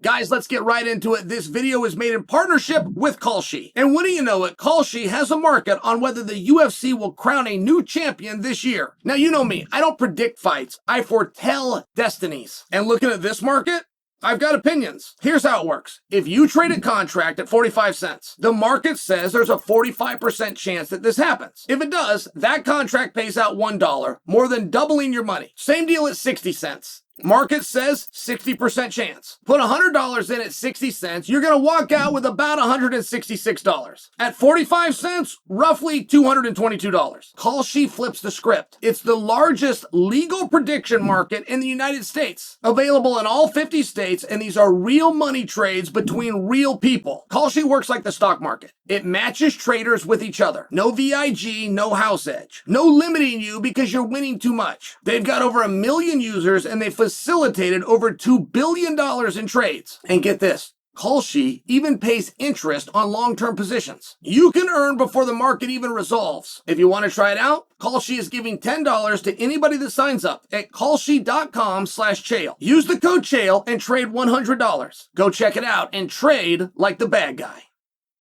Guys, let's get right into it. This video is made in partnership with Kalshi. And wouldn't you know it, Kalshi has a market on whether the UFC will crown a new champion this year. Now, you know me, I don't predict fights. I foretell destinies. And looking at this market, I've got opinions. Here's how it works. If you trade a contract at 45 cents, the market says there's a 45% chance that this happens. If it does, that contract pays out $1, more than doubling your money. Same deal at 60 cents. Market says 60% chance. Put $100 in at 60 cents, you're going to walk out with about $166. At 45 cents, roughly $222. Kalshi flips the script. It's the largest legal prediction market in the United States. Available in all 50 states, and these are real money trades between real people. Kalshi works like the stock market. It matches traders with each other. No VIG, no house edge. No limiting you because you're winning too much. They've got over 1 million users, and they facilitated over $2 billion in trades. And get this, Kalshi even pays interest on long-term positions. You can earn before the market even resolves. If you want to try it out, Kalshi is giving $10 to anybody that signs up at kalshi.com/Chael. Use the code Chael and trade $100. Go check it out and trade like the bad guy.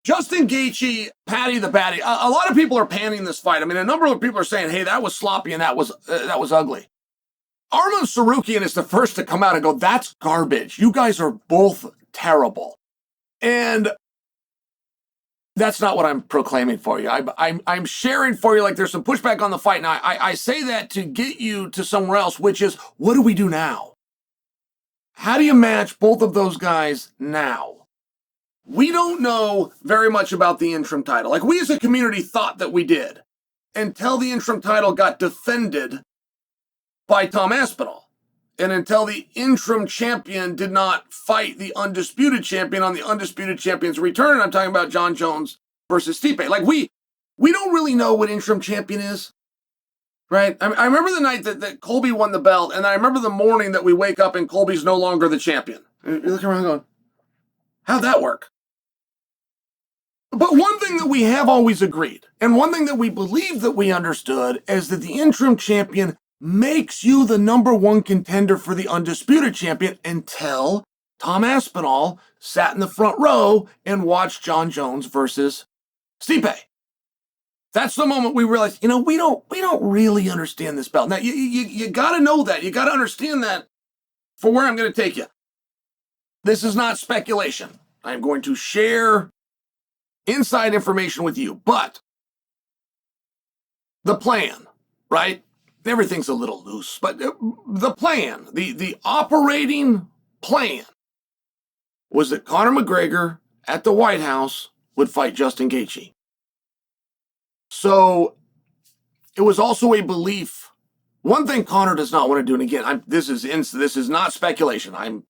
Justin Gaethje, Paddy the Paddy. A lot of people are panning this fight. I mean, a number of people are saying, hey, that was sloppy and that was ugly. Arman Tsarukyan is the first to come out and go, that's garbage. You guys are both terrible. And that's not what I'm proclaiming for you. I'm sharing for you like there's some pushback on the fight. Now, I say that to get you to somewhere else, which is, what do we do now? How do you match both of those guys now? We don't know very much about the interim title. Like, we as a community thought that we did until the interim title got defended by Tom Aspinall. And until the interim champion did not fight the undisputed champion on the undisputed champion's return. And I'm talking about Jon Jones versus Stipe. Like, we don't really know what interim champion is, right? I remember the night that Colby won the belt, and I remember the morning that we wake up and Colby's no longer the champion. You're looking around going, how'd that work? But one thing that we have always agreed, and one thing that we believe that we understood, is that the interim champion makes you the #1 contender for the undisputed champion until Tom Aspinall sat in the front row and watched Jon Jones versus Stipe. That's the moment we realized, we don't really understand this belt. Now, you got to know that. You got to understand that for where I'm going to take you. This is not speculation. I'm going to share inside information with you, but the plan, right? Everything's a little loose, but the plan, the operating plan was that Conor McGregor at the White House would fight Justin Gaethje. So it was also a belief. One thing Conor does not want to do, and again, this is not speculation. I'm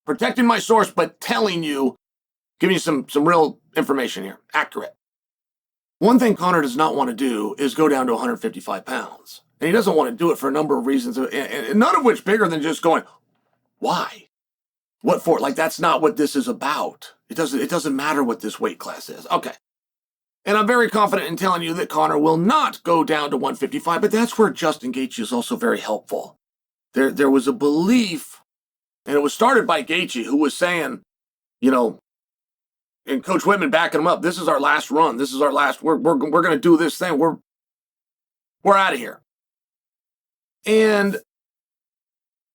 protecting my source, but telling you, giving you some real information here, accurate. One thing Conor does not want to do is go down to 155 pounds. And he doesn't want to do it for a number of reasons, and none of which bigger than just going, why? What for? Like, that's not what this is about. It doesn't matter what this weight class is. Okay. And I'm very confident in telling you that Conor will not go down to 155, but that's where Justin Gaethje is also very helpful. There was a belief, and it was started by Gaethje, who was saying, and Coach Whitman backing him up, this is our last run. This is our last, we're going to do this thing. We're out of here. And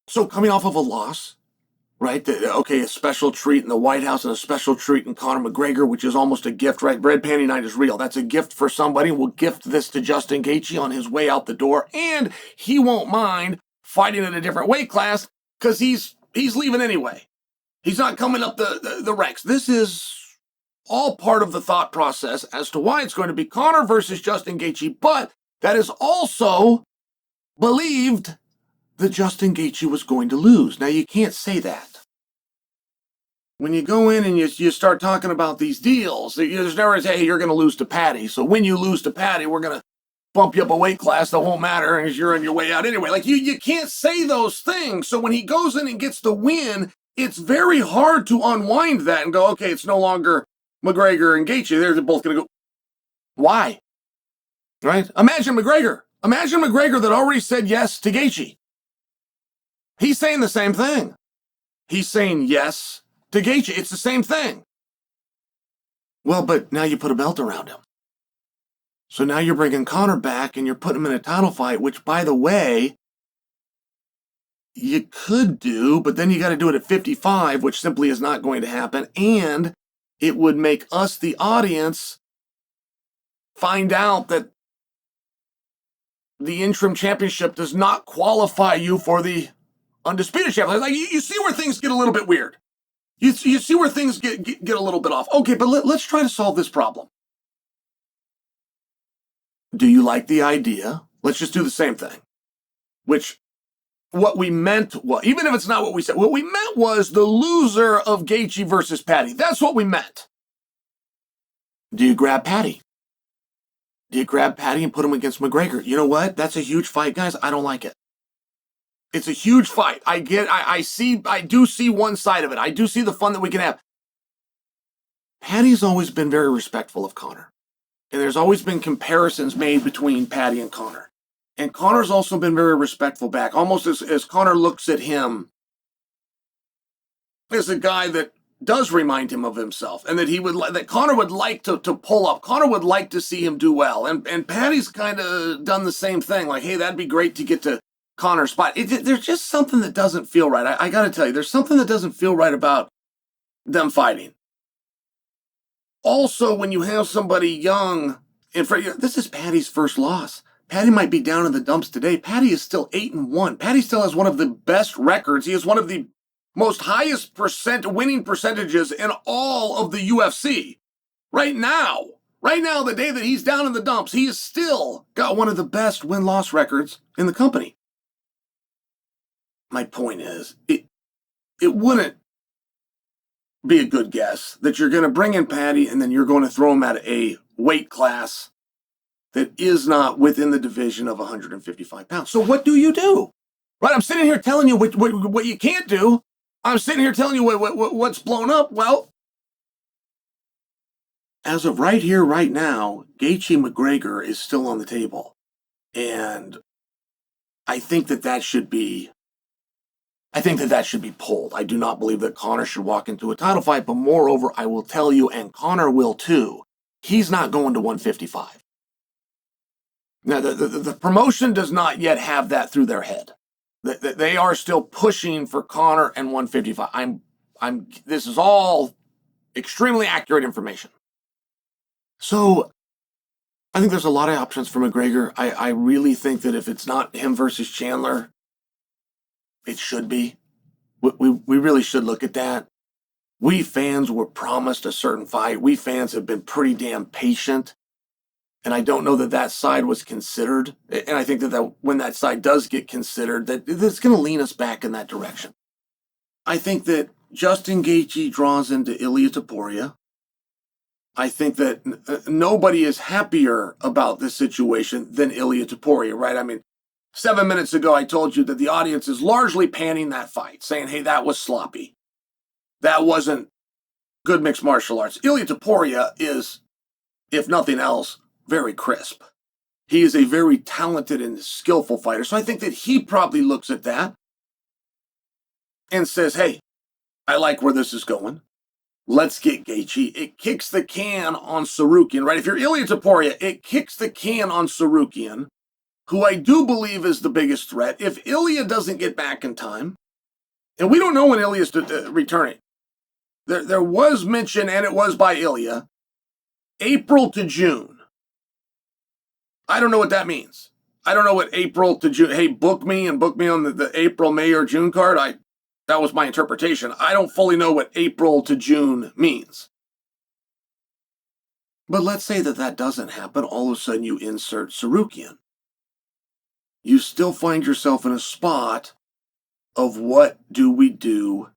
so coming off of a loss, right? A special treat in the White House and a special treat in Conor McGregor, which is almost a gift, right? Bread Panty Night is real. That's a gift for somebody. We'll gift this to Justin Gaethje on his way out the door. And he won't mind fighting in a different weight class because he's leaving anyway. He's not coming up the ranks. This is all part of the thought process as to why it's going to be Conor versus Justin Gaethje, but that is also believed that Justin Gaethje was going to lose. Now, you can't say that. When you go in and you start talking about these deals, there's never say, hey, you're going to lose to Paddy. So when you lose to Paddy, we're going to bump you up a weight class that won't matter as you're on your way out anyway. Like, you can't say those things. So when he goes in and gets the win, it's very hard to unwind that and go, okay, it's no longer McGregor and Gaethje. They're both going to go. Why? Right? Imagine McGregor that already said yes to Gaethje. He's saying the same thing. He's saying yes to Gaethje. It's the same thing. Well, but now you put a belt around him. So now you're bringing Conor back and you're putting him in a title fight, which, by the way, you could do, but then you got to do it at 55, which simply is not going to happen. And it would make us, the audience, find out that the interim championship does not qualify you for the undisputed championship. Like, you see where things get a little bit weird. You see where things get a little bit off. Okay, but let's try to solve this problem. Do you like the idea? Let's just do the same thing. Which, what we meant was, even if it's not what we said, what we meant was the loser of Gaethje versus Paddy. That's what we meant. Do you grab Paddy? Do you grab Paddy and put him against McGregor? You know what? That's a huge fight, guys. I don't like it. It's a huge fight. I do see one side of it. I do see the fun that we can have. Paddy's always been very respectful of Conor. And there's always been comparisons made between Paddy and Conor. And Conor's also been very respectful back, almost as Conor looks at him as a guy that does remind him of himself, and that Conor would like to pull up. Conor would like to see him do well. And Paddy's kind of done the same thing, like, hey, that'd be great to get to Conor's spot. There's just something that doesn't feel right. I got to tell you, there's something that doesn't feel right about them fighting. Also, when you have somebody young in front, this is Paddy's first loss. Paddy might be down in the dumps today. Paddy is still 8-1. Paddy still has one of the best records. He has one of the most highest winning percentages in all of the UFC. Right now, the day that he's down in the dumps, he has still got one of the best win-loss records in the company. My point is, it wouldn't be a good guess that you're going to bring in Paddy and then you're going to throw him at a weight class that is not within the division of 155 pounds. So what do you do? Right? I'm sitting here telling you what you can't do. I'm sitting here telling you what's blown up. Well, as of right here, right now, Gaethje McGregor is still on the table. And I think that should be pulled. I do not believe that Conor should walk into a title fight, but moreover, I will tell you, and Conor will too, he's not going to 155. Now, the promotion does not yet have that through their head. They are still pushing for Conor and 155. This is all extremely accurate information. So I think there's a lot of options for McGregor. I really think that if it's not him versus Chandler, it should be. We really should look at that. We fans were promised a certain fight. We fans have been pretty damn patient. And I don't know that side was considered. And I think that when that side does get considered, that it's going to lean us back in that direction. I think that Justin Gaethje draws into Ilia Topuria. I think that nobody is happier about this situation than Ilia Topuria, right? I mean, 7 minutes ago, I told you that the audience is largely panning that fight, saying, hey, that was sloppy. That wasn't good mixed martial arts. Ilia Topuria is, if nothing else, very crisp. He is a very talented and skillful fighter. So I think that he probably looks at that and says, hey, I like where this is going. Let's get Gaethje. It kicks the can on Tsarukyan, right? If you're Ilia Topuria, it kicks the can on Tsarukyan, who I do believe is the biggest threat. If Ilia doesn't get back in time, and we don't know when Ilia's returning. There was mention, and it was by Ilia, April to June. I don't know what that means. I don't know what April to June. Hey, book me on the April, May, or June card. That was my interpretation. I don't fully know what April to June means. But let's say that doesn't happen. All of a sudden you insert Tsarukyan. You still find yourself in a spot of what do we do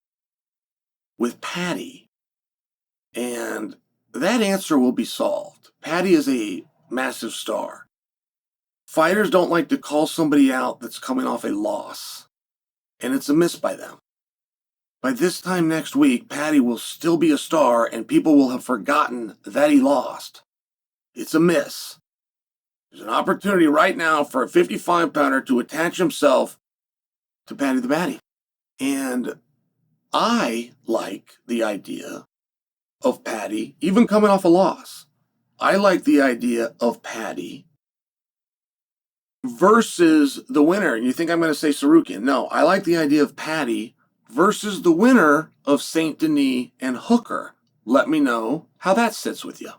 with Paddy? And that answer will be solved. Paddy is a massive star. Fighters don't like to call somebody out that's coming off a loss. And it's a miss by them. By this time next week, Paddy will still be a star and people will have forgotten that he lost. It's a miss. There's an opportunity right now for a 55-pounder to attach himself to Paddy the Baddy. And I like the idea of Paddy, even coming off a loss. I like the idea of Paddy versus the winner. And you think I'm going to say Tsarukyan. No, I like the idea of Paddy versus the winner of St. Denis and Hooker. Let me know how that sits with you.